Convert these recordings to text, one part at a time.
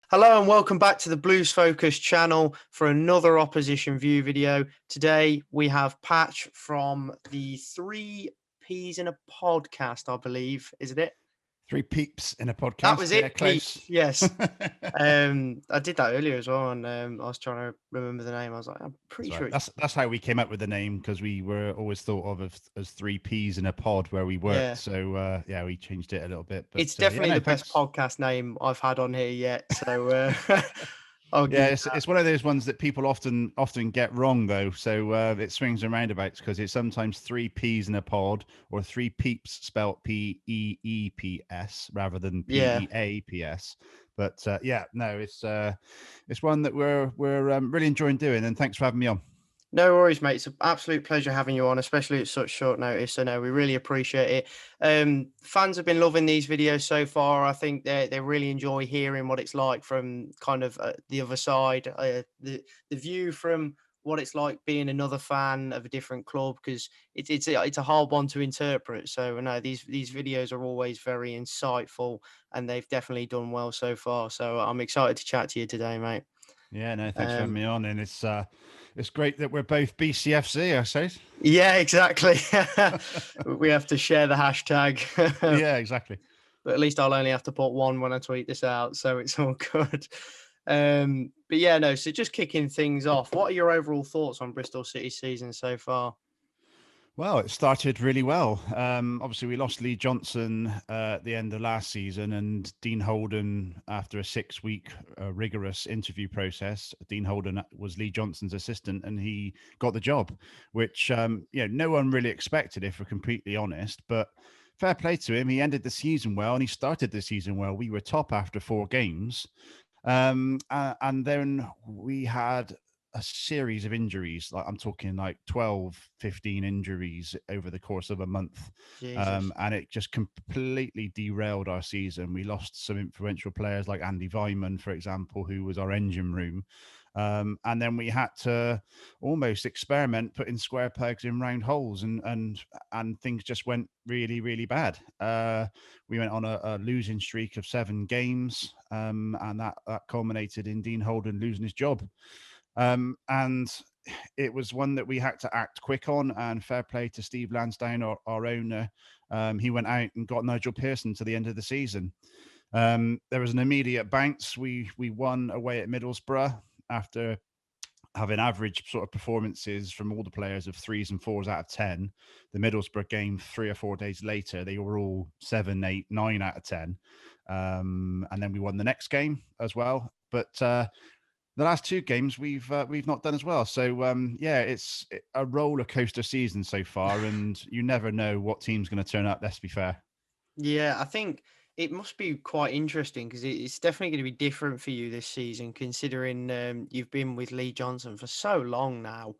Hello and welcome back to the Blues Focus channel for another opposition view video. Today we have Patch from the Three Peas in a Podcast, I believe. Isn't it? Three Peeps in a That podcast. was Yeah, it, Pete. close. Yes. I did that earlier as well, and I was trying to remember the name. I was like, I'm pretty That's sure right. it's That's how we came up with the name, because we were always thought of as three peas in a pod where we worked. yeah. So yeah, we changed it a little bit. But It's yeah, definitely no, the best thanks. podcast name I've had on here yet. So I'll give Yeah, you it's one of those ones that people often get wrong though. So it swings and roundabouts, because it's sometimes three peas in a pod, or three peeps spelt Peeps rather than yeah. Peaps. But yeah, no, it's one that we're really enjoying doing. And thanks for having me on. No worries, mate. It's an absolute pleasure having you on, especially at such short notice. So no, we really appreciate it. Fans have been loving these videos so far. I think they really enjoy hearing what it's like from kind of the other side, the view from what it's like being another fan of a different club, because it's a hard one to interpret. So no, these videos are always very insightful, and they've definitely done well so far. So I'm excited to chat to you today, mate. Yeah, no, thanks for having Um, me on. And it's great that we're both BCFC, I suppose. Yeah, exactly. We have to share the hashtag, Yeah, exactly. but at least I'll only have to put one when I tweet this out, so it's all good. But yeah, no. So just kicking things off, what are your overall thoughts on Bristol City season so far? Well, it started really well. Obviously, we lost Lee Johnson at the end of last season, and Dean Holden, after a 6-week rigorous interview process. Dean Holden was Lee Johnson's assistant, and he got the job, which no one really expected, if we're completely honest. But fair play to him. He ended the season well, and he started the season well. We were top after 4 games, and then we had a series of injuries. Like, I'm talking like 12, 15 injuries over the course of a month. Jesus. And it just completely derailed our season. We lost some influential players like Andy Vyman, for example, who was our engine room. And then we had to almost experiment putting square pegs in round holes, and things just went really, really bad. We went on a losing streak of 7 games, and that culminated in Dean Holden losing his job. And it was one that we had to act quick on. And fair play to Steve Lansdowne, our owner. He went out and got Nigel Pearson to the end of the season. There was an immediate bounce. We won away at Middlesbrough after having average sort of performances from all the players of 3s and 4s out of 10. The Middlesbrough game 3 or 4 days later, they were all 7, 8, 9 out of 10. And then we won the next game as well. But the last 2 games we've not done as well. So yeah, it's a roller coaster season so far, and you never know what team's going to turn up. Let's be fair. Yeah, I think it must be quite interesting because it's definitely going to be different for you this season, considering you've been with Lee Johnson for so long now.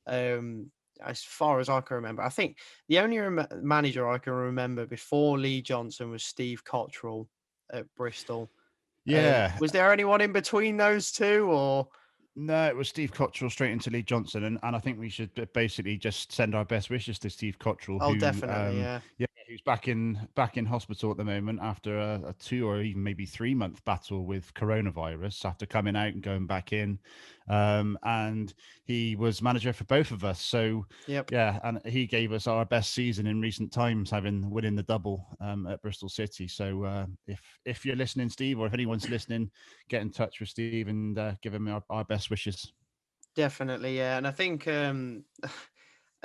As far as I can remember, I think the only manager I can remember before Lee Johnson was Steve Cottrell at Bristol. Yeah, Was there anyone in between those two, or? no, it was Steve Cottrell straight into Lee Johnson, and I think we should basically just send our best wishes to Steve Cottrell, Oh, who definitely, yeah. yeah, who's back in hospital at the moment after a 2 or even maybe 3 month battle with coronavirus, after coming out and going back in. And he was manager for both of us. So Yep. yeah, and he gave us our best season in recent times, having winning the double at Bristol City. So if you're listening, Steve, or if anyone's listening, get in touch with Steve and give him our best wishes. Definitely, yeah, and I think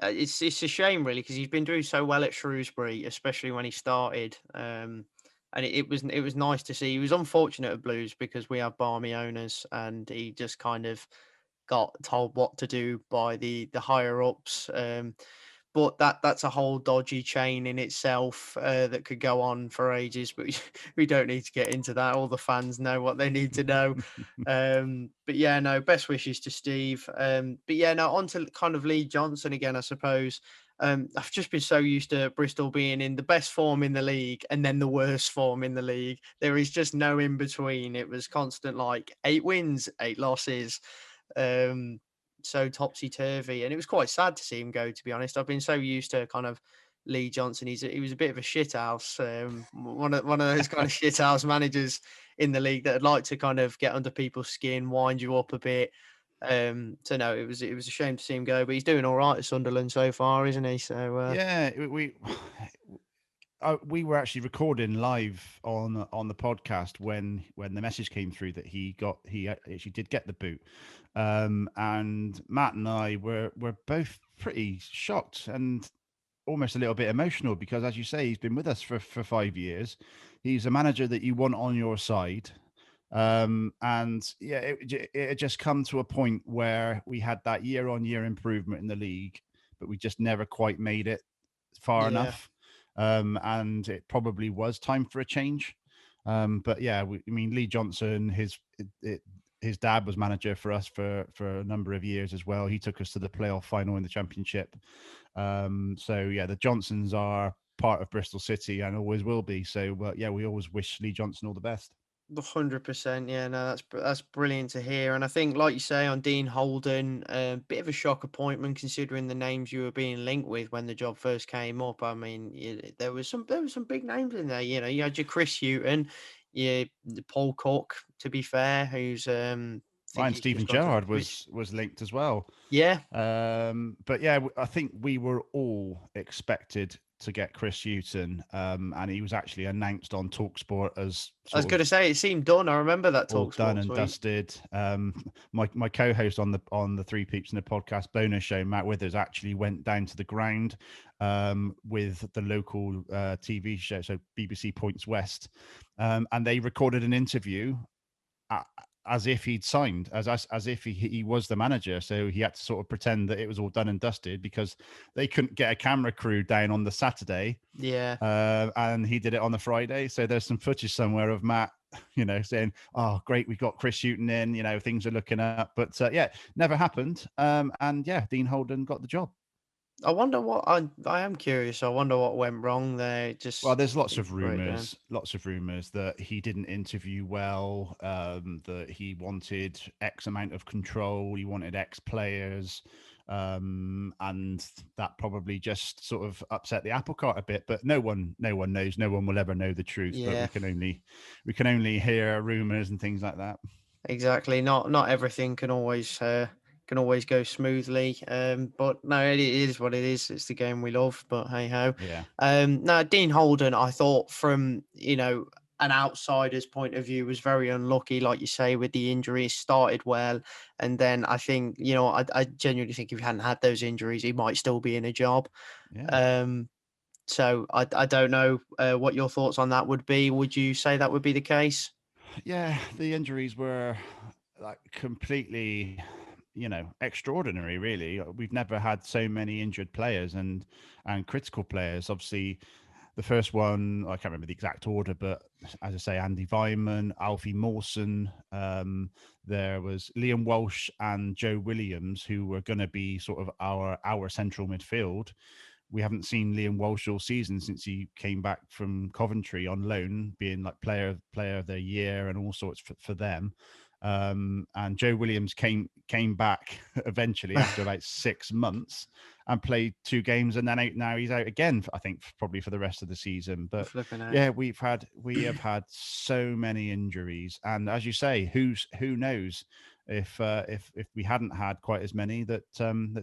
it's a shame really because he's been doing so well at Shrewsbury, especially when he started. And it was nice to see. He was unfortunate at Blues because we have balmy owners, and he just kind of got told what to do by the higher ups. But that's a whole dodgy chain in itself that could go on for ages. But we don't need to get into that. All the fans know what they need to know. But yeah, no, best wishes to Steve. But yeah, no, on to kind of Lee Johnson again, I suppose. I've just been so used to Bristol being in the best form in the league and then the worst form in the league. There is just no in between. It was constant, like 8 wins, 8 losses. So topsy turvy, and it was quite sad to see him go. To be honest, I've been so used to kind of Lee Johnson. He was a bit of a shithouse, one of those kind of shithouse managers in the league that would like to kind of get under people's skin, wind you up a bit. So no, it was a shame to see him go, but he's doing all right at Sunderland so far, isn't he? So Yeah, we were actually recording live on the podcast when the message came through that he actually did get the boot, and Matt and I were both pretty shocked and almost a little bit emotional because, as you say, he's been with us for 5 years. He's a manager that you want on your side. And yeah, it had just come to a point where we had that year-on-year improvement in the league, but we just never quite made it far yeah, enough. And it probably was time for a change. But yeah, I mean, Lee Johnson, his dad was manager for us for a number of years as well. He took us to the playoff final in the Championship. So yeah, the Johnsons are part of Bristol City and always will be. So yeah, we always wish Lee Johnson all the best. 100%. Yeah, no, that's brilliant to hear. And I think, like you say, on Dean Holden, a bit of a shock appointment considering the names you were being linked with when the job first came up. I mean, there was some big names in there. You know, you had your Chris Houghton, your Paul Cook. To be fair, who's I think Ryan he's just Stephen gone to Gerrard Ipswich. was linked as well. Yeah, But yeah, I think we were all expected to get Chris Houghton, and he was actually announced on Talksport as I was sort going to of say it seemed done. I remember that all talk done sport and tweet. dusted. My co-host on the Three Peeps in the podcast bonus show, Matt Withers, actually went down to the ground with the local TV show, so BBC Points West, and they recorded an interview as if he'd signed, as if he was the manager. So he had to sort of pretend that it was all done and dusted because they couldn't get a camera crew down on the Saturday, Yeah, and he did it on the Friday. So there's some footage somewhere of Matt, saying, "Oh, great, we got Chris Houghton in. Things are looking up." But yeah, never happened. And yeah, Dean Holden got the job. I wonder what I am curious. I wonder what went wrong there. It Well, just there's seemed to break down. lots of rumors that he didn't interview well, that he wanted X amount of control, he wanted X players, and that probably just sort of upset the apple cart a bit. But no one knows, no one will ever know the truth. But Yeah, we can only hear rumors and things like that. exactly. Not everything can always go smoothly. But no, it is what it is. It's the game we love. But hey ho. Yeah. No, Dean Holden, I thought from an outsider's point of view was very unlucky, like you say, with the injuries. Started well, and then I think I genuinely think if he hadn't had those injuries, he might still be in a job. Yeah. Um, so I don't know what your thoughts on that would be. Would you say that would be the case? Yeah, the injuries were like completely, extraordinary. Really, we've never had so many injured players and critical players. Obviously, the first one I can't remember the exact order, but as I say, Andy Weimann, Alfie Mawson. There was Liam Walsh and Joe Williams, who were going to be sort of our central midfield. We haven't seen Liam Walsh all season since he came back from Coventry on loan, being like player of the year and all sorts for them. And Joe Williams came back eventually after about 6 months and played 2 games, and then now he's out again. I think probably for the rest of the season. But Flipping out. yeah, we have had so many injuries, and as you say, who knows if we hadn't had quite as many, that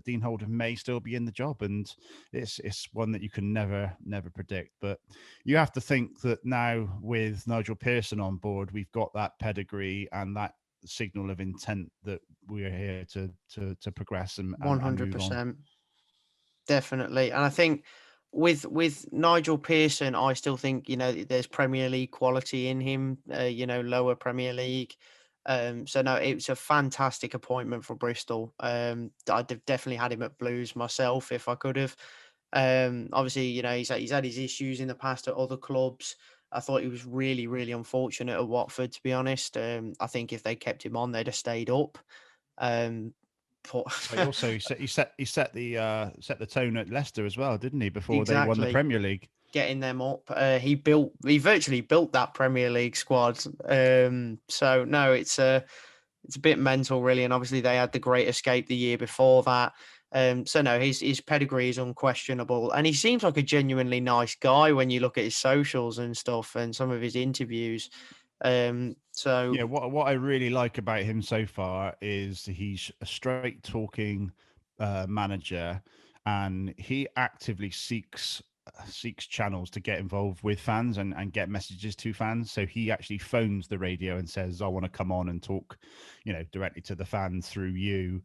Dean Holden may still be in the job, and it's one that you can never predict. But you have to think that now with Nigel Pearson on board, we've got that pedigree and that signal of intent that we're here to progress and move on. 100%. Definitely. And I think with Nigel Pearson, I still think, there's Premier League quality in him, lower Premier League. So no, it's a fantastic appointment for Bristol. I'd have definitely had him at Blues myself if I could have. Obviously, he's had his issues in the past at other clubs. I thought he was really, really unfortunate at Watford, to be honest. I think if they kept him on, they'd have stayed up. Um, but But he set the tone at Leicester as well, didn't he? Before they won the exactly. Premier League. Getting them up. He virtually built that Premier League squad. So no, it's a bit mental really. And obviously they had the Great Escape the year before that. So no, his pedigree is unquestionable, and he seems like a genuinely nice guy when you look at his socials and stuff and some of his interviews. So Yeah, what I really like about him so far is he's a straight talking manager, and he actively seeks channels to get involved with fans and get messages to fans. So he actually phones the radio and says, "I want to come on and talk, directly to the fans through you."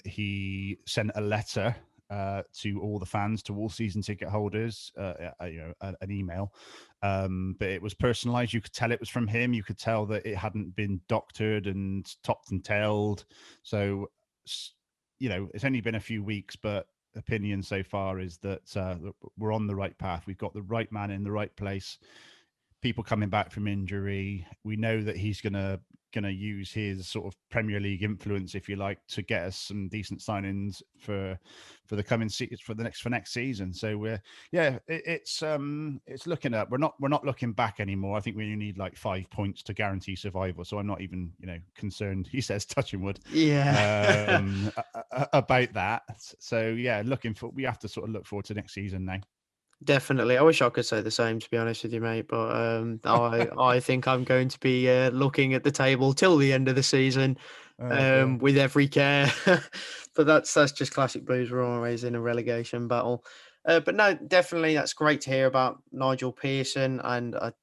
He sent a letter to all the fans, to all season ticket holders, an email, but it was personalized. You could tell it was from him. You could tell that it hadn't been doctored and topped and tailed. So, it's only been a few weeks, but opinion so far is that we're on the right path. We've got the right man in the right place. People coming back from injury. We know that he's gonna use his sort of Premier League influence, if you like, to get us some decent signings for the coming for next season. So it's looking up. We're not looking back anymore. I think we need like 5 points to guarantee survival. So I'm not even concerned. He says, touching wood, yeah. about that. So yeah, we have to sort of look forward to next season now. Definitely. I wish I could say the same, to be honest with you, mate. But I think I'm going to be looking at the table till the end of the season, Dear. with every care. But that's just classic Blues. We're always in a relegation battle. But no, definitely, that's great to hear about Nigel Pearson, and a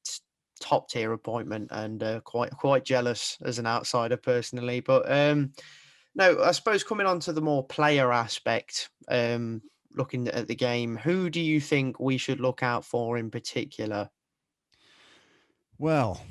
top tier appointment, and quite jealous as an outsider personally. But no, I suppose coming on to the more player aspect, looking at the game, who do you think we should look out for in particular? Well,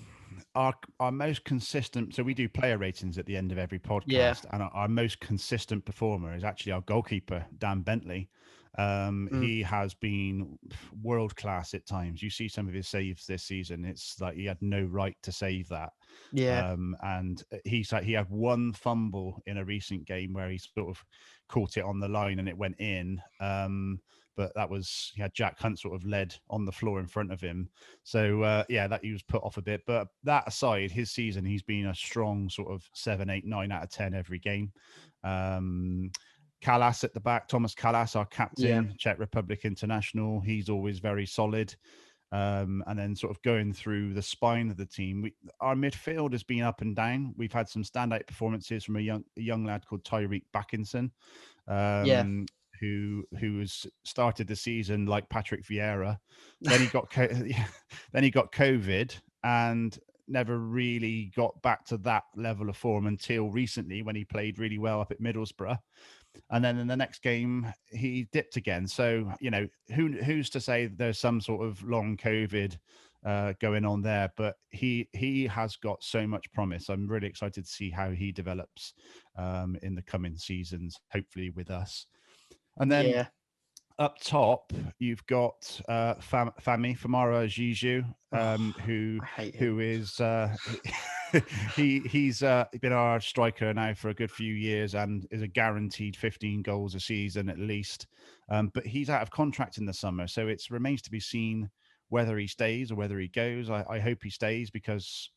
our most consistent, so we do player ratings at the end of every Yeah. podcast, and our most consistent performer is actually our goalkeeper Dan Bentley. Mm, He has been world class at times. You see some of his saves this season, it's like he had no right to save that. yeah. And he had one fumble in a recent game where he sort of caught it on the line and it went in. But that was, he had Jack Hunt sort of led on the floor in front of him. So that he was put off a bit. But that aside, his season, he's been a strong sort of 7, 8, 9 out of 10 every game. Callas at the back, Thomas Callas, our Yeah. captain, Czech Republic international. He's always very solid. And then sort of going through the spine of the team, our midfield has been up and down. We've had some standout performances from a young lad called Tyreek Backinson, Yeah. who's started the season like Patrick Vieira. Then he got then he got COVID and never really got back to that level of form until recently when he played really well up at Middlesbrough. And then in the next game he dipped again. So who's to say there's some sort of long COVID going on there? But he has got so much promise. I'm really excited to see how he develops in the coming seasons, hopefully with us. And then Yeah. up top, you've got Fami Famara Zizou, Oh, I hate him. who is he's been our striker now for a good few years and is a guaranteed 15 goals a season at least. But he's out of contract in the summer, so it remains to be seen whether he stays or whether he goes. I hope he stays because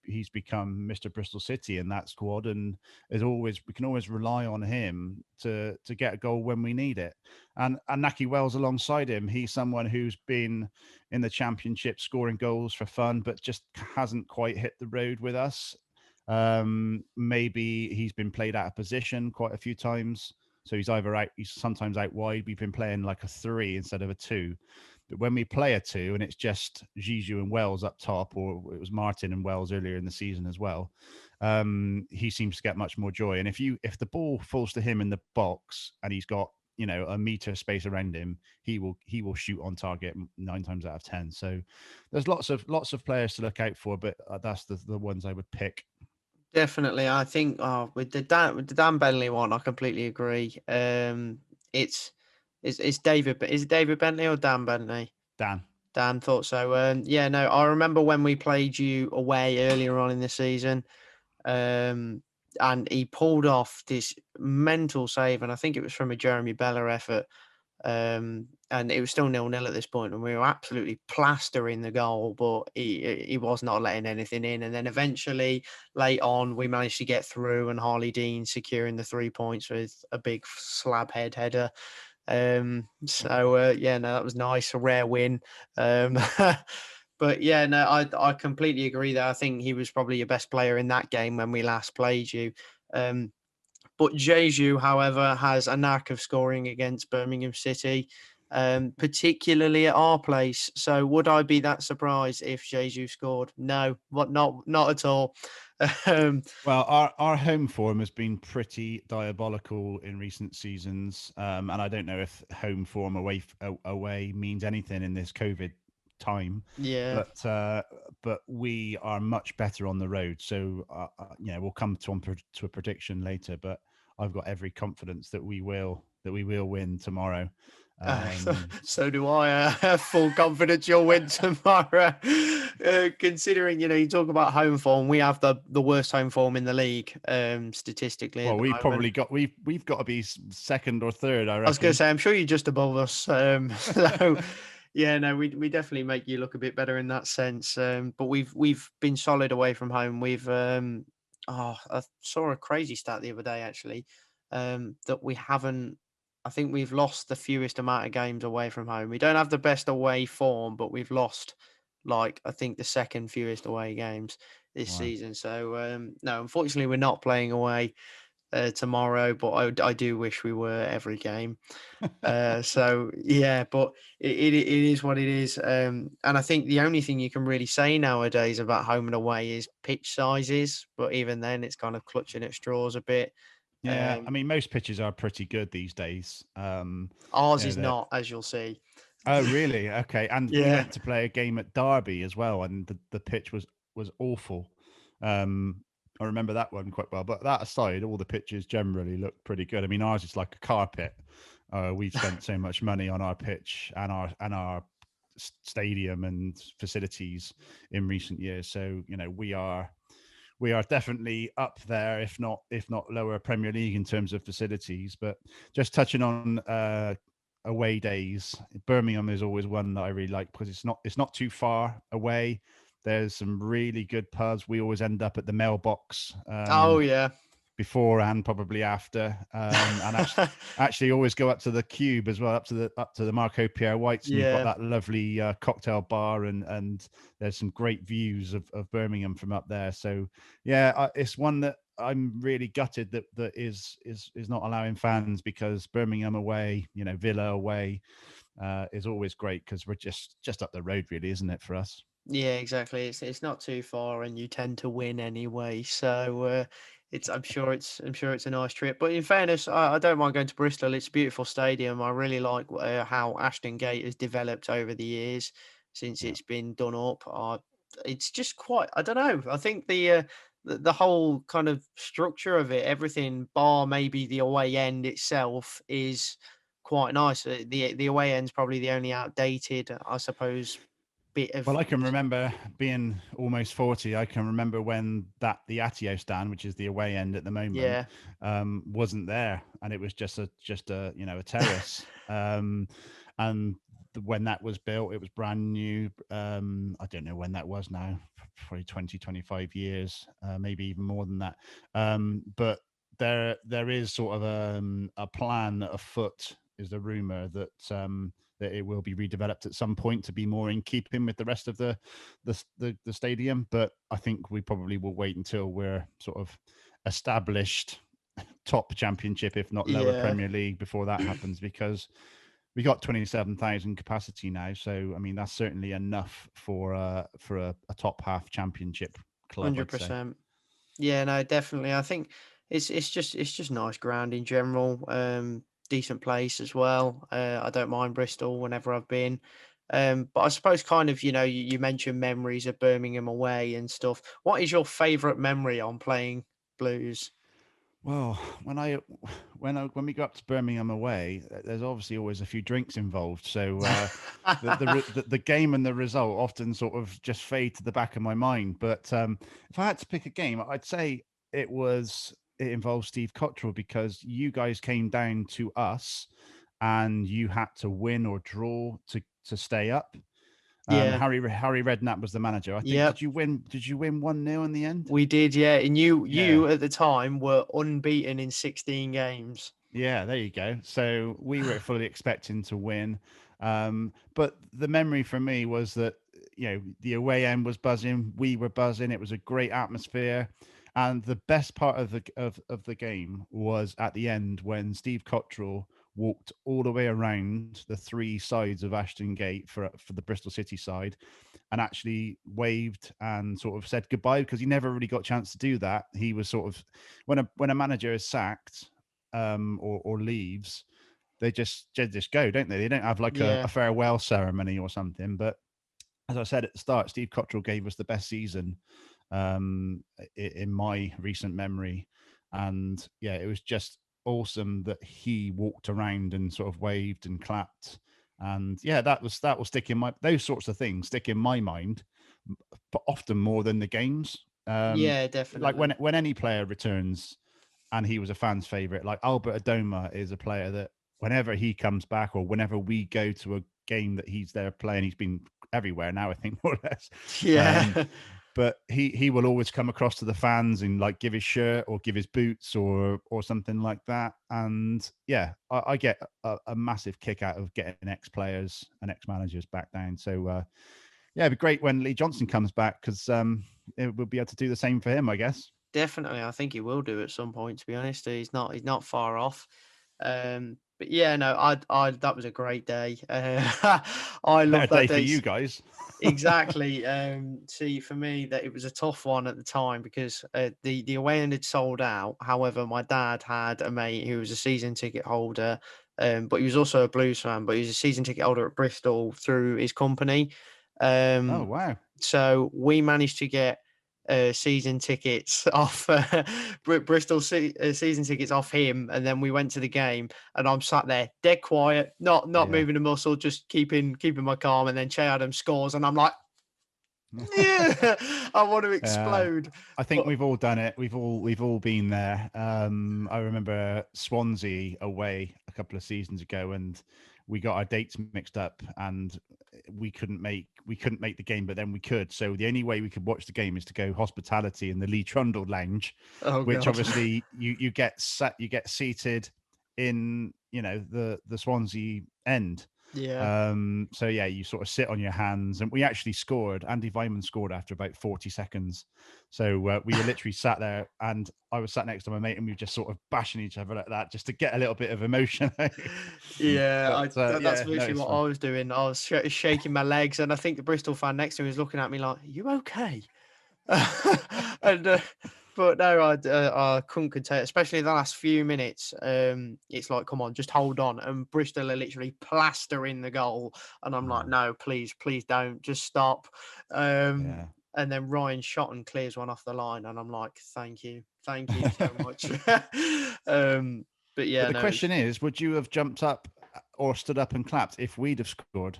he's become Mr. Bristol City in that squad, and we can always rely on him to get a goal when we need it. And Naki Wells alongside him, he's someone who's been in the Championship scoring goals for fun, but just hasn't quite hit the road with us. Maybe he's been played out of position quite a few times. So he's sometimes out wide. We've been playing like a 3 instead of a 2. But when we play a 2 and it's just Zizou and Wells up top, or it was Martin and Wells earlier in the season as well, he seems to get much more joy. And if the ball falls to him in the box and he's got a meter space around him, he will shoot on target 9 times out of 10. So there's lots of players to look out for, but that's the ones I would pick. Definitely. I think with the Dan Bentley one, I completely agree. It's David, but is it David Bentley or Dan Bentley? Dan. Dan thought so. Yeah, no, I remember when we played you away earlier on in the season, and he pulled off this mental save, and I think it was from a Jeremy Bella effort. And it was still 0-0 at this point, and we were absolutely plastering the goal, but he was not letting anything in. And then eventually, late on, we managed to get through, and Harley Dean securing the 3 points with a big slab header. Yeah, no, that was nice, a rare win. Um, but yeah, no, I completely agree there. I think he was probably your best player in that game when we last played you. Um, but Jeju, however, has a knack of scoring against Birmingham City, particularly at our place. So would I be that surprised if Jeju scored? No, what not at all. um, Well, our home form has been pretty diabolical in recent seasons, and I don't know if home form away means anything in this COVID time, yeah. but we are much better on the road. So we'll come to a prediction later, but I've got every confidence that we will win tomorrow. So do I. Have full confidence you'll win tomorrow. Considering you talk about home form, we have the worst home form in the league, statistically at Well, the moment. we've got to be second or third, I I was going to reckon. say, I'm sure you're just above us. So yeah, no, we definitely make you look a bit better in that sense. But we've been solid away from home. I saw a crazy stat the other day actually, that we haven't. I think we've lost the fewest amount of games away from home. We don't have the best away form, but we've lost like I think the second fewest away games this Wow. season. So no, unfortunately, we're not playing away tomorrow, but I do wish we were every game. So yeah, but it is what it is. And I think the only thing you can really say nowadays about home and away is pitch sizes. But even then, it's kind of clutching at straws a bit. Yeah, I Um, mean, most pitches are pretty good these days. Ours You know is that. not, as you'll see. Oh, really? Okay. And we Yeah. went to play a game at Derby as well, and the pitch was awful. Um, I remember that one quite well. But that aside, all the pitches generally look pretty good. I mean, ours is like a carpet. We've spent so much money on our pitch and our stadium and facilities in recent years. So we are definitely up there, if not lower Premier League in terms of facilities. But just touching on away days, Birmingham is always one that I really like because it's not too far away. There's some really good pubs. We always end up at the mailbox. Oh yeah. Before and probably after, and actually always go up to the Cube as well, up to the Marco Pierre White's, and you've got Yeah. that lovely cocktail bar, and there's some great views of Birmingham from up there. So yeah, it's one that I'm really gutted that is not allowing fans, because Birmingham away, Villa away, is always great because we're just up the road, really, isn't it, for us? Yeah, exactly. It's not too far, and you tend to win anyway. So it's I'm sure it's a nice trip. But in fairness, I don't mind going to Bristol. It's a beautiful stadium. I really like how Ashton Gate has developed over the years since Yeah. it's been done up. It's just quite. I don't know. I think the whole kind of structure of it, everything bar maybe the away end itself, is quite nice. The away end's probably the only outdated, I suppose, bit Well, of I can remember being almost 40. I can remember when the Atio stand, which is the away end at the moment, yeah. wasn't there, and it was just a a terrace. And when that was built, it was brand new. I don't know when that was now, probably 20, 25 years, maybe even more than that. But there is sort of a plan afoot, is the rumor that it will be redeveloped at some point to be more in keeping with the rest of the stadium. But I think we probably will wait until we're sort of established top championship, if not lower Yeah, Premier League, before that happens, because we got 27,000 capacity now. So I mean, that's certainly enough for a top half championship club, I'd say. 100%. Yeah, no, definitely. I think it's just nice ground in general. Decent place as well. I don't mind Bristol whenever I've been. But I suppose kind of, you mentioned memories of Birmingham away and stuff. What is your favourite memory on playing Blues? Well, when we go up to Birmingham away, there's obviously always a few drinks involved. So the game and the result often sort of just fade to the back of my mind. But if I had to pick a game, I'd say it involves Steve Cottrell, because you guys came down to us and you had to win or draw to stay up. Yeah. Harry Redknapp was the manager. I think. Yep. Did you win 1-0 in the end? We did, yeah. And you Yeah. you at the time were unbeaten in 16 games. Yeah, there you go. So we were fully expecting to win. But the memory for me was that, the away end was buzzing, we were buzzing, it was a great atmosphere. And the best part of the game was at the end when Steve Cottrell walked all the way around the three sides of Ashton Gate for the Bristol City side and actually waved and sort of said goodbye, because he never really got a chance to do that. He was sort of, when a manager is sacked, or leaves, they just go, don't they? They don't have like a Yeah. farewell ceremony or something. But as I said at the start, Steve Cottrell gave us the best season in my recent memory, and yeah, it was just awesome that he walked around and sort of waved and clapped, and yeah, that will stick in my, those sorts of things stick in my mind, but often more than the games. Yeah, Like when definitely. when any player returns and he was a fan's favorite. Like Albert Adoma is a player that whenever he comes back or whenever we go to a game that he's there playing, he's been everywhere now, I think, more or less. Um, Yeah. but he will always come across to the fans and like give his shirt or give his boots or something like that. And yeah, I get a massive kick out of getting ex players and ex managers back down. So yeah, it'd be great when Lee Johnson comes back, because we'll be able to do the same for him, I guess. Definitely, I think he will do at some point. To be honest, he's not far off. But yeah, no, I that was a great day. I Better love that day for day. you guys. Exactly. See, for me, that it was a tough one at the time because the away end had sold out. However, my dad had a mate who was a season ticket holder, but he was also a Blues fan. But he was a season ticket holder at Bristol through his company. Oh Um, wow. so we managed to get season tickets off Bristol season tickets off him, and then we went to the game, and I'm sat there dead quiet, not Yeah. moving a muscle, just keeping my calm, and then Che Adams scores, and I'm like, yeah, I want to Yeah, explode, I think but we've all done it. We've all been there. I remember Swansea away a couple of seasons ago, and we got our dates mixed up, and we couldn't make the game, but then we could. So the only way we could watch the game is to go hospitality in the Lee Trundle Lounge, oh which god, obviously you get seated in the Swansea end. yeah. So yeah, you sort of sit on your hands, and we actually scored. Andy Weimann scored after about 40 seconds. So we were literally sat there, and I was sat next to my mate, and we were just sort of bashing each other like that, just to get a little bit of emotion. Yeah, But that's yeah, no, literally it's what fun. I was doing. I was shaking my legs, and I think the Bristol fan next to me was looking at me like, "Are you okay?" and but no, I couldn't contain it, especially the last few minutes. It's like, come on, just hold on. And Bristol are literally plastering the goal, and I'm like, Mm, no, please don't, just stop. Um, yeah. and then Ryan shot and clears one off the line, and I'm like, thank you so much. um, but But yeah, the no, question is, would you have jumped up or stood up and clapped if we'd have scored?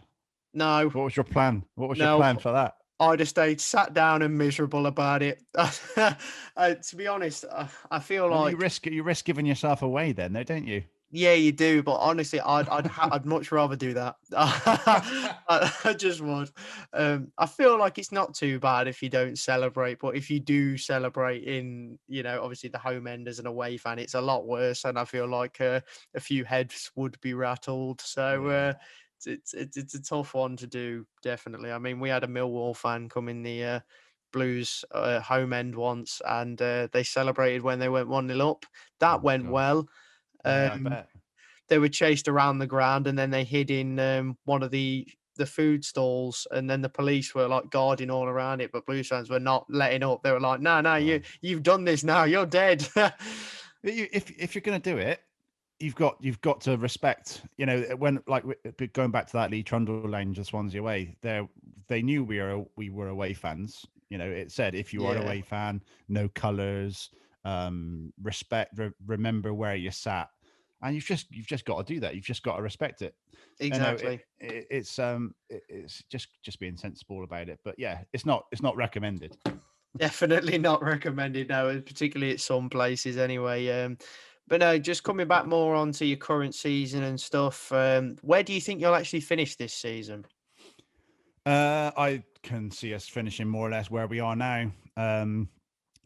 no, What was your plan? What was your no. plan for that? I'd have stayed sat down and miserable about it. To be honest, I feel Well, you like, risk you risk giving yourself away then, though, don't you? yeah, you do, but honestly, I'd much rather do that. I just would. I feel like it's not too bad if you don't celebrate, but if you do celebrate in, obviously the home end as an away fan, it's a lot worse, and I feel like a few heads would be rattled. So Yeah. it's a tough one to do, definitely. I mean, we had a Millwall fan come in the Blues home end once, and they celebrated when they went 1-0 up. That Oh went God. well. Yeah, I Um, bet. they were chased around the ground, and then they hid in one of the food stalls, and then the police were like guarding all around it, but Blues fans were not letting up. They were like, no, no, God. you've done this now, you're dead. If you're going to do it, you've got to respect. When like going back to that Lee Trundle Lounge, the Swansea away, they knew we were away fans. It said if you are an Yeah, away fan, no colours, respect, remember where you sat, and you've just got to do that. You've just got to respect it. exactly. It's just being sensible about it. But yeah, it's not recommended. Definitely not recommended, no, and particularly at some places anyway. But no, just coming back more onto your current season and stuff. Where do you think you'll actually finish this season? I can see us finishing more or less where we are now.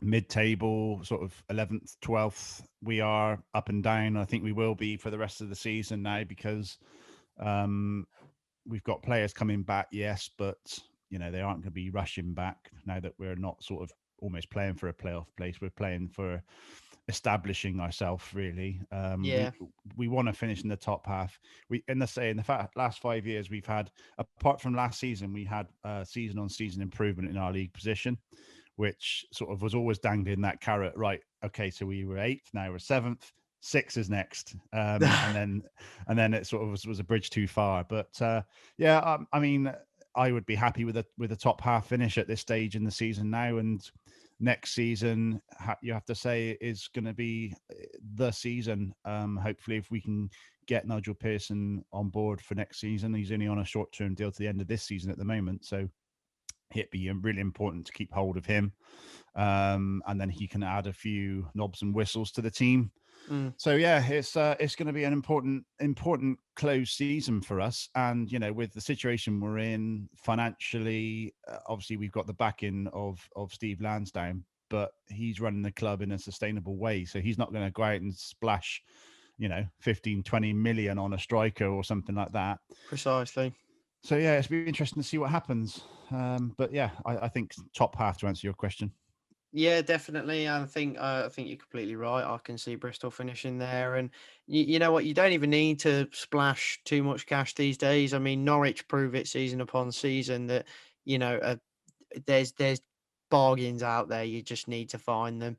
Mid-table, sort of 11th, 12th. We are up and down. I think we will be for the rest of the season now because um, we've got players coming back, yes, but they aren't going to be rushing back now that we're not sort of almost playing for a playoff place. We're playing for establishing ourselves really. Yeah, We want to finish in the top half. We in the last 5 years we've had, apart from last season, we had season on season improvement in our league position, which sort of was always dangling that carrot. Right, okay, so we were eighth, now we're seventh. Six is next, and then it sort of was a bridge too far. But yeah, I mean, I would be happy with a top half finish at this stage in the season now, and next season you have to say is going to be the season. Hopefully, if we can get Nigel Pearson on board for next season, he's only on a short-term deal to the end of this season at the moment, so it'd be really important to keep hold of him, and then he can add a few knobs and whistles to the team. mm, So yeah, it's going to be an important close season for us, and with the situation we're in financially, obviously we've got the backing of Steve Lansdowne, but he's running the club in a sustainable way, so he's not going to go out and splash 15-20 million on a striker or something like that. precisely. So yeah, it's be interesting to see what happens. But yeah, I think top half to answer your question. Yeah, definitely. I think you're completely right. I can see Bristol finishing there, and you know what? You don't even need to splash too much cash these days. I mean, Norwich prove it season upon season that you know uh, there's bargains out there. You just need to find them.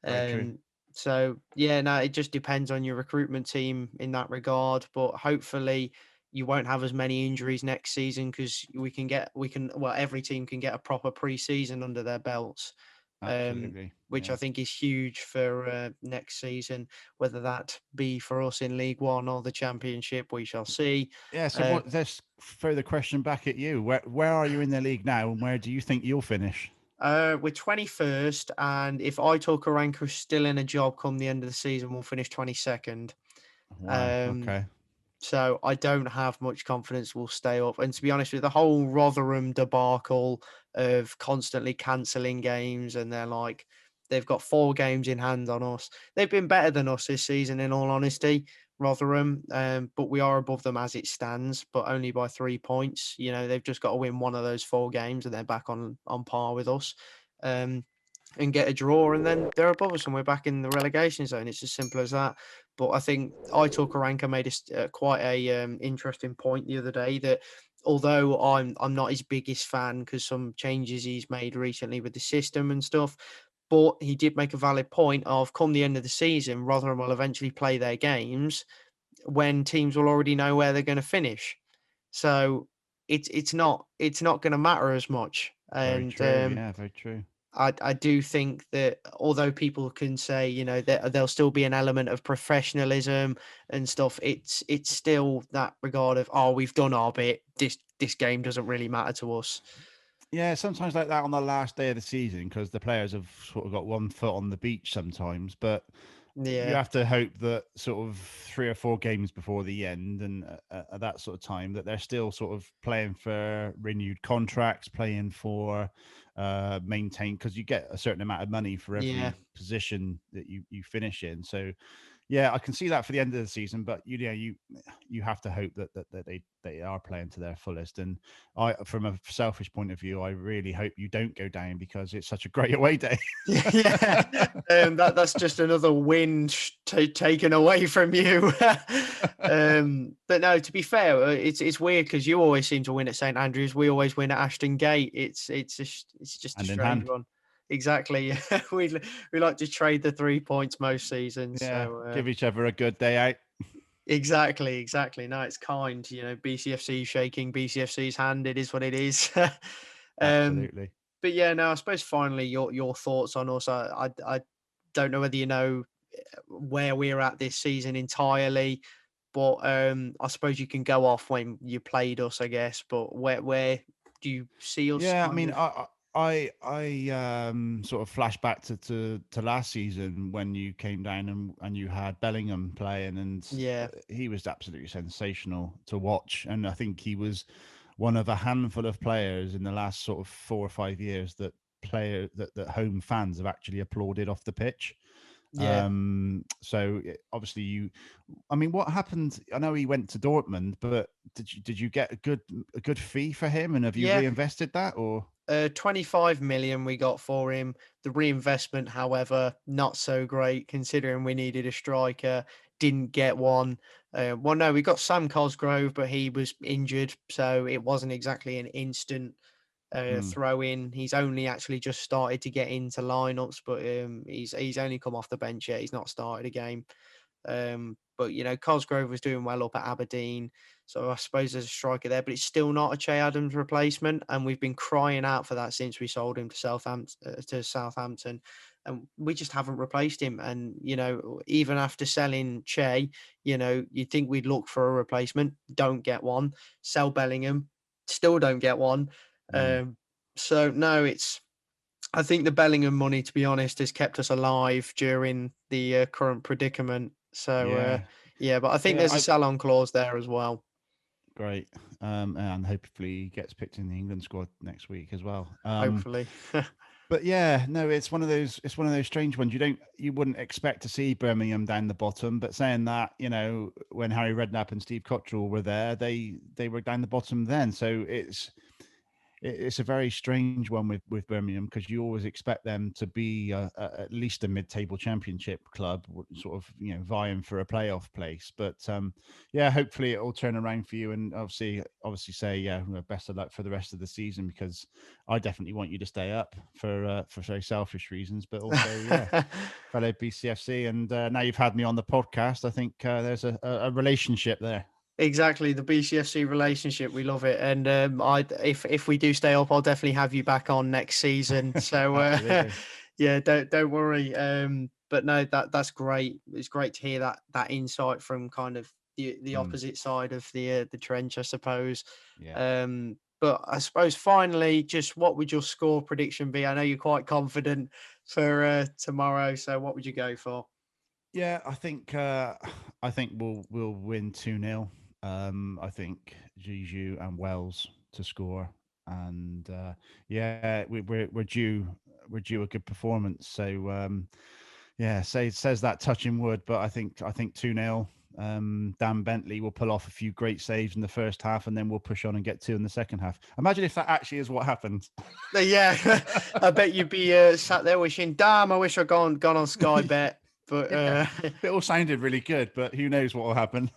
Very true. Um, so yeah, no, it just depends on your recruitment team in that regard. But hopefully, you won't have as many injuries next season because every team can get a proper pre-season under their belts, Absolutely. which I Yeah. think is huge for next season. Whether that be for us in League One or the Championship, we shall see. Yeah. So Uh, what? Let's throw the question back at you. Where are you in the league now, and where do you think you'll finish? we're 21st, and if Aitor Karanka is still in a job come the end of the season, we'll finish 22nd. Wow. Um, Okay. so I don't have much confidence we'll stay up. And to be honest with the whole Rotherham debacle of constantly cancelling games, and they've got 4 games in hand on us. They've been better than us this season, in all honesty, Rotherham. But we are above them as it stands, but only by 3 points. They've just got to win one of those 4 games, and they're back on par with us. Um, and get a draw, and then they're above us, and we're back in the relegation zone. It's as simple as that. But I think Aitor Karanka made quite a interesting point the other day that although I'm not his biggest fan because some changes he's made recently with the system and stuff, but he did make a valid point of come the end of the season, Rotherham will eventually play their games when teams will already know where they're going to finish. So it's not going to matter as much, Very and true. Yeah. Very true. I do think that although people can say, that there'll still be an element of professionalism and stuff, it's still that regard of, oh, we've done our bit. This game doesn't really matter to us. Yeah, sometimes like that on the last day of the season because the players have sort of got one foot on the beach sometimes. But you Yeah, have to hope that sort of 3 or 4 games before the end and at that sort of time that they're still sort of playing for renewed contracts, playing for maintain because you get a certain amount of money for yeah. every position that you finish in. So yeah, I can see that for the end of the season, but you have to hope that they are playing to their fullest. And I, from a selfish point of view, I really hope you don't go down because it's such a great away day. Yeah, that's just another win taken away from you. But no, to be fair, it's weird because you always seem to win at St Andrews. We always win at Ashton Gate. It's just a Hand in strange hand. one. Exactly. We like to trade the 3 points most seasons. Yeah, So give each other a good day out. exactly. No, it's kind. BCFC shaking BCFC's hand. It is what it is. um, Absolutely. but yeah, no, I suppose finally your thoughts on us. I don't know whether you know where we're at this season entirely, but I suppose you can go off when you played us, I guess. But where do you see us Yeah, I kind mean, of? I sort of flash back to last season when you came down and you had Bellingham playing, and Yeah, he was absolutely sensational to watch. And I think he was one of a handful of players in the last sort of 4 or 5 years that that home fans have actually applauded off the pitch. yeah, Obviously I mean, what happened? I know he went to Dortmund, but did you get a good fee for him, and have you yeah. reinvested that or? 25 million we got for him. The reinvestment, however, not so great considering we needed a striker. Didn't get one. Well, no, we got Sam Cosgrove, but he was injured, so it wasn't exactly an instant Mm, throw in. He's only actually just started to get into lineups, but he's only come off the bench yet. He's not started a game. But Cosgrove was doing well up at Aberdeen, so I suppose there's a striker there, but it's still not a Che Adams replacement, and we've been crying out for that since we sold him to Southampton, and we just haven't replaced him. And even after selling Che, you'd think we'd look for a replacement, don't get one. Sell Bellingham, still don't get one. mm. So no, I think the Bellingham money, to be honest, has kept us alive during the current predicament. So Yeah, yeah, but I think yeah. there's a I sell-on clause there as well. Great, and hopefully he gets picked in the England squad next week as well. Hopefully, But yeah, no, it's one of those strange ones. You wouldn't expect to see Birmingham down the bottom. But saying that, when Harry Redknapp and Steve Cottrell were there, they were down the bottom then. So it's a very strange one with Birmingham, because you always expect them to be at least a mid-table championship club, sort of vying for a playoff place. But yeah, hopefully it will turn around for you, and obviously say best of luck for the rest of the season, because I definitely want you to stay up for very selfish reasons, but also fellow BCFC, and now you've had me on the podcast, I think there's a relationship there. exactly, the BCFC relationship, we love it. And if we do stay up, I'll definitely have you back on next season. So Absolutely. yeah, don't worry. But no, that's great. It's great to hear that insight from kind of the Mm, opposite side of the trench, I suppose. yeah. But I suppose finally, just what would your score prediction be? I know you're quite confident for tomorrow, so what would you go for? Yeah, I think we'll win 2-0. I think Juju and Wells to score, and yeah, we're due a good performance. So yeah, says that touching wood, but I think 2-0. Dan Bentley will pull off a few great saves in the first half, and then we'll push on and get two in the second half. Imagine if that actually is what happens. Yeah, I bet you'd be sat there wishing, "Damn, I wish I'd gone on Sky Bet." But Yeah, it all sounded really good, but who knows what will happen?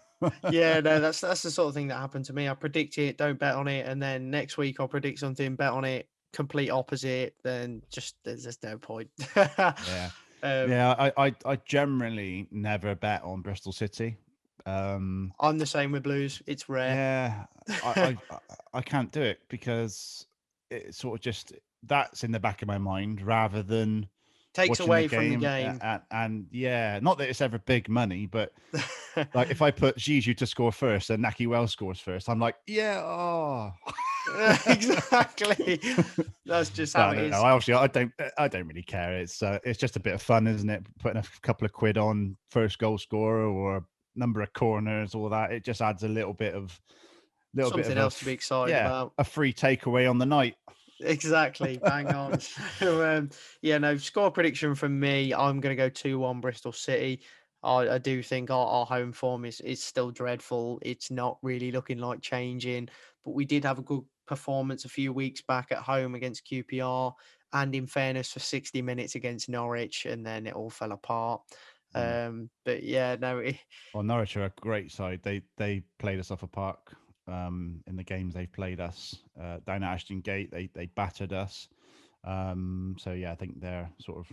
yeah, no, that's the sort of thing that happened to me. I predict it, don't bet on it, and then next week I'll predict something, bet on it, complete opposite. Then just there's just no point. Yeah. um, Yeah, I generally never bet on Bristol City. Um, I'm the same with Blues. It's rare. yeah, I can't do it, because it's sort of just that's in the back of my mind rather than Takes watching the away from the game. game. And yeah, not that it's ever big money, but like if I put Zizou to score first and Naki Wells scores first, I'm like, yeah, oh. Exactly. That's just how But it no, is. I don't really care. It's just a bit of fun, isn't it? Putting a couple of quid on first goal scorer or number of corners, all that. It just adds a Something else to be excited yeah, about. a free takeaway on the night. Exactly, bang on. So, yeah, no, score prediction from me. I'm going to go 2-1 Bristol City. I do think our home form is still dreadful. It's not really looking like changing, but we did have a good performance a few weeks back at home against QPR, and in fairness, for 60 minutes against Norwich, and then it all fell apart. Mm. But yeah, no, Well, Norwich are a great side. They played us off a park in the games they've played us down at Ashton Gate. They battered us. So yeah, I think they're sort of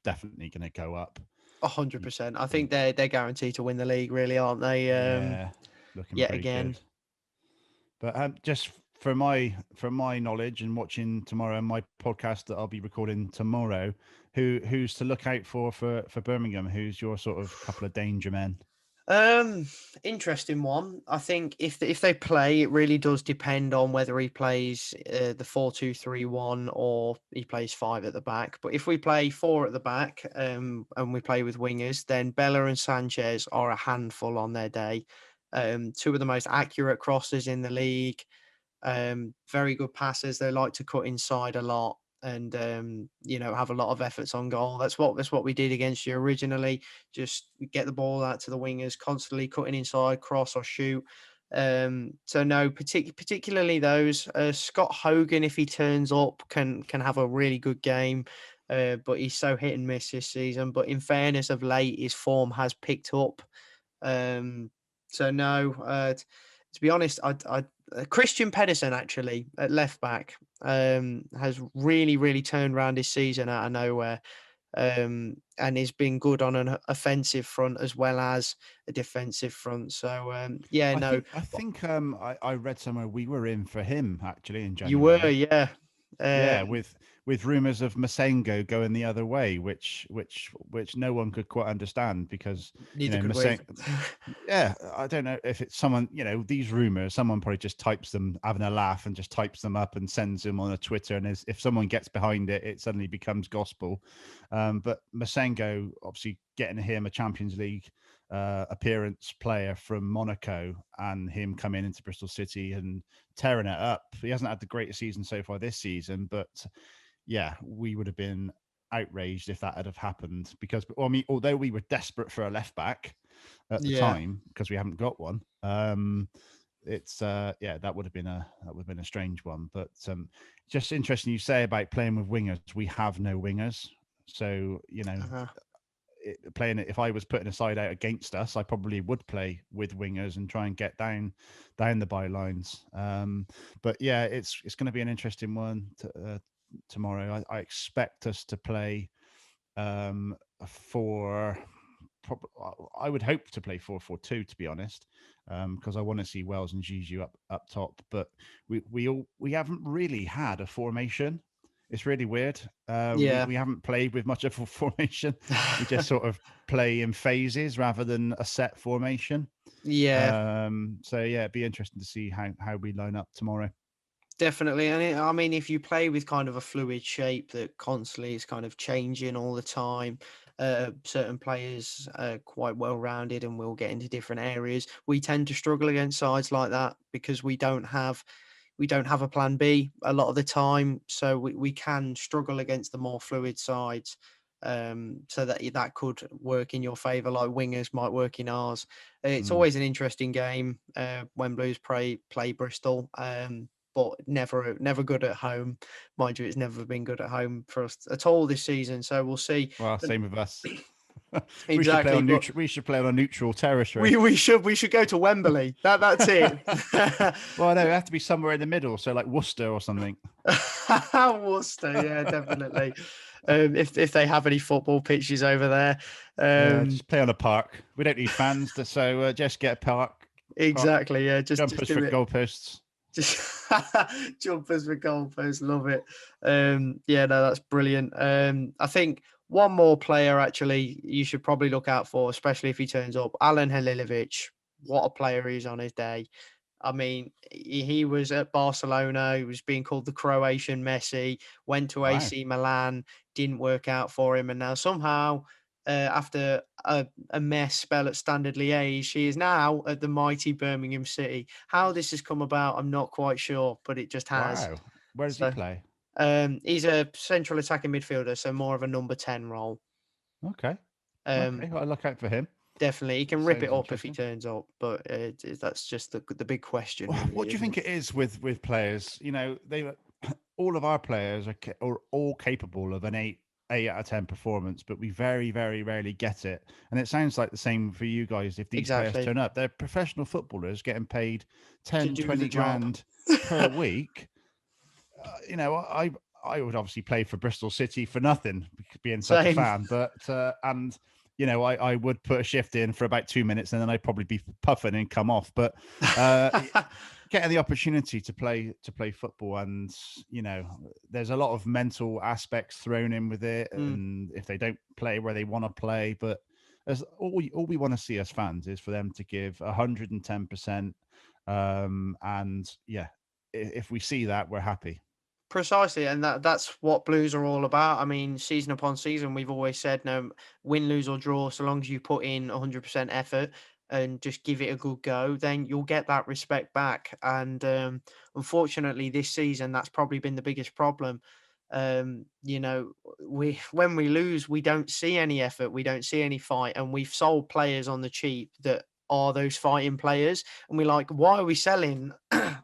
definitely going to go up. 100%. I Y- think they're guaranteed to win the league, really, aren't they? Yeah, looking Yet pretty again. good. But just for my knowledge and watching tomorrow, my podcast that I'll be recording tomorrow, who's to look out for Birmingham? Who's your sort of couple of danger men? Um, Interesting one. I think if they play, it really does depend on whether he plays the 4-2-3-1 or he plays five at the back. But if we play four at the back, and we play with wingers, then Bella and Sanchez are a handful on their day. Two of the most accurate crosses in the league. Very good passers. They like to cut inside a lot and have a lot of efforts on goal. That's what we did against you originally. Just get the ball out to the wingers, constantly cutting inside, cross or shoot. So no, particularly those. Scott Hogan, if he turns up, can have a really good game. But he's so hit and miss this season. But in fairness, of late his form has picked up. Um, so no, to be honest, I Christian Pedersen actually at left back has really turned around his season out of nowhere, and he's been good on an offensive front as well as a defensive front. So yeah, no, I read somewhere we were in for him actually in you were, January. yeah, Yeah, um, with rumors of Masengo going the other way, which no one could quite understand because neither could we. Masengo. Yeah, I don't know if it's someone, these rumors, someone probably just types them having a laugh and just types them up and sends them on a Twitter. And if someone gets behind it, it suddenly becomes gospel. But Masengo, obviously getting him a Champions League appearance player from Monaco and him coming into Bristol City and tearing it up. He hasn't had the greatest season so far this season, but yeah, we would have been outraged if that had have happened because, well, I mean, although we were desperate for a left back at the Yeah, time because we haven't got one. It's that would have been a strange one, but just interesting you say about playing with wingers. We have no wingers, so uh-huh. playing it. If I was putting a side out against us, I probably would play with wingers and try and get down the bylines. But yeah, it's going to be an interesting one tomorrow. I expect us to play for. I would hope to play 4-4-2, to be honest, because I want to see Wells and Gigi up top. But we haven't really had a formation. It's really weird. Yeah. We haven't played with much of a formation. We just sort of play in phases rather than a set formation. Yeah, So yeah, it'd be interesting to see how we line up tomorrow. definitely. And I mean, if you play with kind of a fluid shape that constantly is kind of changing all the time, certain players are quite well rounded and will get into different areas. We tend to struggle against sides like that because we don't have a plan B a lot of the time. So we can struggle against the more fluid sides. So that could work in your favour, like wingers might work in ours. It's Mm. always an interesting game when Blues play Bristol. But never good at home. Mind you, it's never been good at home for us at all this season. So we'll see. Well, But same with us. We should play exactly, on but neutral. We should play on a neutral territory. we should go to Wembley. That's it. Well, no, it have to be somewhere in the middle, so like Worcester or something. Worcester, yeah, definitely. If they have any football pitches over there, Yeah, um, just play on a park. We don't need fans, so just get a park exactly, yeah, just jumpers for do it. goalposts. Just jumpers for goalposts, love it. Yeah, no, that's brilliant. I think one more player actually you should probably look out for, especially if he turns up. Alan Hilovich, what a player he is on his day. I mean, he was at Barcelona. He was being called the Croatian Messi. Went to Wow, AC Milan, didn't work out for him, and now somehow, after a mess spell at Standard Liège, he is now at the mighty Birmingham City. How this has come about, I'm not quite sure, but it just has. wow. Where does he So, play? he's a central attacking midfielder, so more of a number 10 role. Okay, Um, okay. I'll look out for him. Definitely, he can rip it Sounds up if he interesting. turns up, but that's just the big question, really, What do you isn't think it? it is with players? They all of our players are all capable of an eight out of 10 performance, but we very rarely get it. And it sounds like the same for you guys. If these players Exactly. turn up, they're professional footballers getting paid To 10, do the 20 job. grand per week. I would obviously play for Bristol City for nothing, being such a Same. fan. But and I would put a shift in for about 2 minutes, and then I'd probably be puffing and come off. But getting the opportunity to play football, and there's a lot of mental aspects thrown in with it. Mm, And if they don't play where they want to play, but As all we want to see as fans is for them to give 110%. And yeah, if we see that, we're happy. Precisely, and that's what Blues are all about. I mean, season upon season, we've always said, no, win, lose or draw, so long as you put in 100% effort and just give it a good go, then you'll get that respect back. And unfortunately, this season, that's probably been the biggest problem. We when we lose, we don't see any effort, we don't see any fight, and we've sold players on the cheap that are those fighting players, and we're like, why are we selling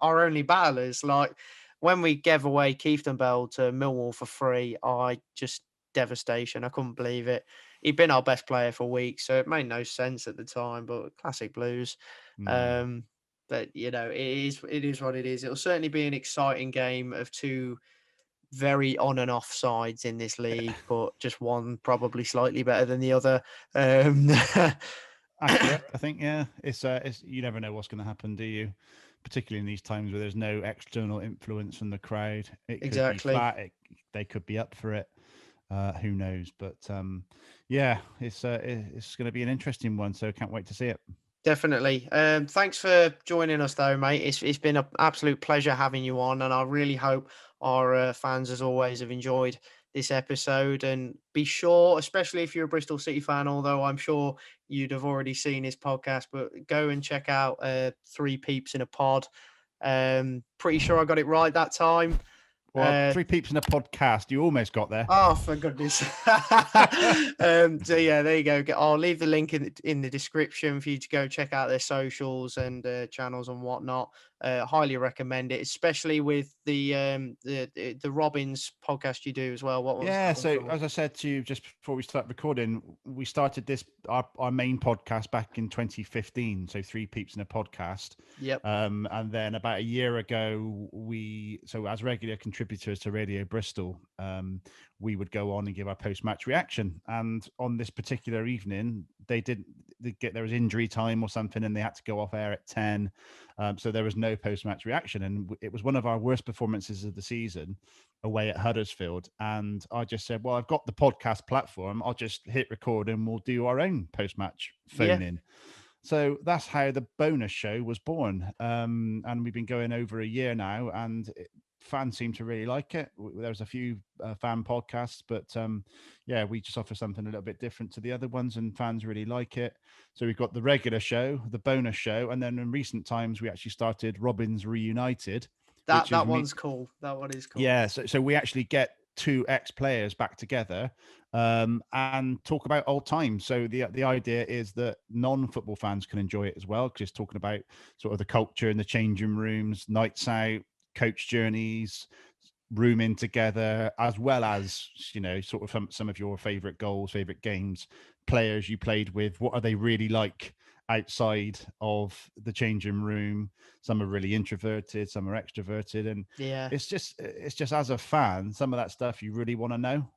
our only battlers? Like, when we gave away Keith Bell to Millwall for free, I just devastation. I couldn't believe it. He'd been our best player for weeks, so it made no sense at the time. But classic Blues. Mm. Um, but it is what it is. It'll certainly be an exciting game of two very on and off sides in this league, but just one probably slightly better than the other. Um, Accurate, I think. Yeah, it's you never know what's going to happen, do you? Particularly in these times where there's no external influence from the crowd. It could be exactly. flat. They could be up for it. Who knows? But yeah, it's going to be an interesting one. So can't wait to see it. Definitely. Thanks for joining us, though, mate. It's been an absolute pleasure having you on, and I really hope our fans, as always, have enjoyed this episode. And be sure, especially if you're a Bristol City fan, although I'm sure you'd have already seen his podcast, but go and check out Three Peeps in a Pod. Pretty sure I got it right that time. Well, Three Peeps in a podcast. You almost got there. Oh, for goodness. So yeah, there you go. I'll leave the link in the description for you to go check out their socials and channels and whatnot. Highly recommend it, especially with the Robbins podcast you do as well. What was Yeah, that one so called? as I said to you just before we start recording, we started this our main podcast back in 2015. So Three Peeps in a Podcast, Yep. and then about a year ago, so as regular contributors to Radio Bristol, we would go on and give our post match reaction. And on this particular evening, there was injury time or something, and they had to go off air at 10. So there was no post match reaction, and it was one of our worst performances of the season away at Huddersfield. And I just said, well, I've got the podcast platform. I'll just hit record and we'll do our own post-match Yeah. phone in. So that's how the bonus show was born. And we've been going over a year now, and fans seem to really like it. There's a few fan podcasts, but yeah, we just offer something a little bit different to the other ones, and fans really like it. So we've got the regular show, the bonus show, and then in recent times we actually started Robins Reunited, which is That one's cool. That one is cool. yeah, so we actually get two ex-players back together and talk about old times. So the idea is that non-football fans can enjoy it as well, because it's talking about sort of the culture in the changing rooms, nights out, coach journeys, rooming together, as well as, you know, sort of some of your favorite goals, favorite games, players you played with. What are they really like outside of the changing room? Some are really introverted, some are extroverted, and Yeah. it's just as a fan, some of that stuff you really want to know.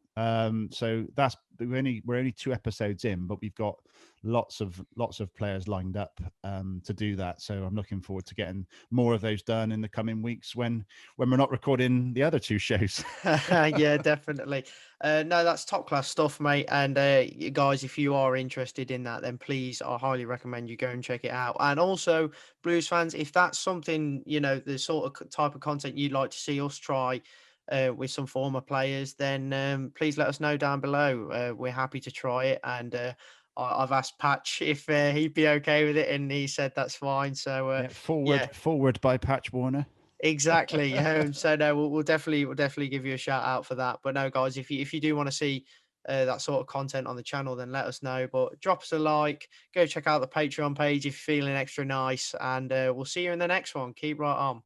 So that's we're only 2 episodes in, but we've got lots of players lined up to do that. So I'm looking forward to getting more of those done in the coming weeks when we're not recording the other two shows. Yeah, definitely. No, that's top class stuff, mate. And you guys, if you are interested in that, then please, I highly recommend you go and check it out. And also, Blues fans, if that's something, the sort of type of content you'd like to see us try with some former players, then please let us know down below. We're happy to try it. And I've asked Patch if he'd be okay with it, and he said that's fine. So Yeah, yeah. forward by Patch Warner. Exactly. So no, we'll definitely give you a shout out for that. But no, guys, if you do want to see that sort of content on the channel, then let us know. But drop us a like, go check out the Patreon page if you're feeling extra nice, and we'll see you in the next one. Keep right on.